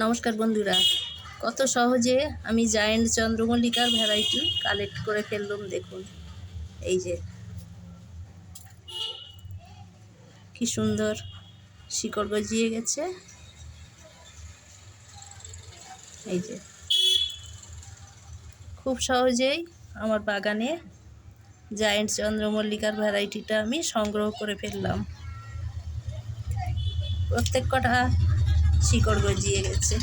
নমস্কার বন্ধুরা, কত সহজে আমি জায়েন্ট চন্দ্রমল্লিকার ভ্যারাইটি কালেক্ট করে ফেললাম। দেখুন, এই যে কি সুন্দর শিকড় গজিয়ে গেছে। এই যে খুব সহজেই আমার বাগানে জায়েন্ট চন্দ্রমল্লিকার ভ্যারাইটিটা আমি সংগ্রহ করে ফেললাম। প্রত্যেক কটা শিকড় গজিয়ে গেছে,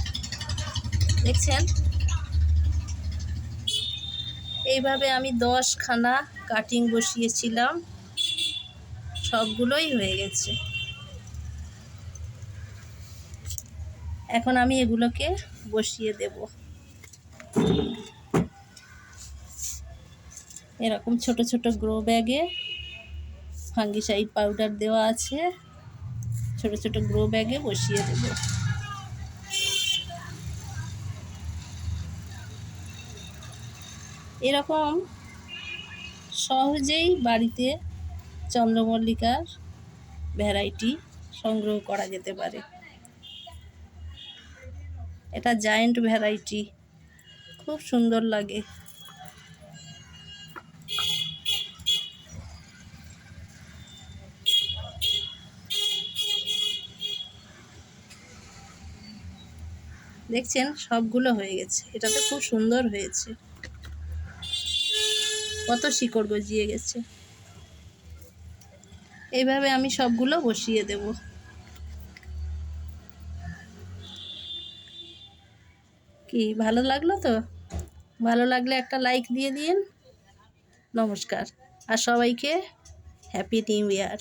দেখছেন। এইভাবে আমি 10খানা কাটিং বসিয়েছিলাম, সবগুলোই হয়ে গেছে। এখন আমি এগুলোকে বসিয়ে দেব। এরকম ছোট ছোট গ্রো ব্যাগে ফাঙ্গিসাইড পাউডার দেওয়া আছে। ছোট ছোট গ্রো ব্যাগে বসিয়ে দেব। এরকম সহজেই বাড়িতে চন্দ্রমল্লিকার ভ্যারাইটি সংগ্রহ করা যেতে পারে। এটা জায়েন্ট ভ্যারাইটি, খুব সুন্দর লাগে। দেখছেন, সবগুলো হয়ে গেছে। এটাতে খুব সুন্দর হয়েছে, কত শিকড় গজিয়ে গেছে। এইভাবে আমি সবগুলো বসিয়ে দেব। কি ভালো লাগলো তো? ভালো লাগলে একটা লাইক দিয়ে দিন। নমস্কার, আর সবাইকে হ্যাপি নিউ ইয়ার।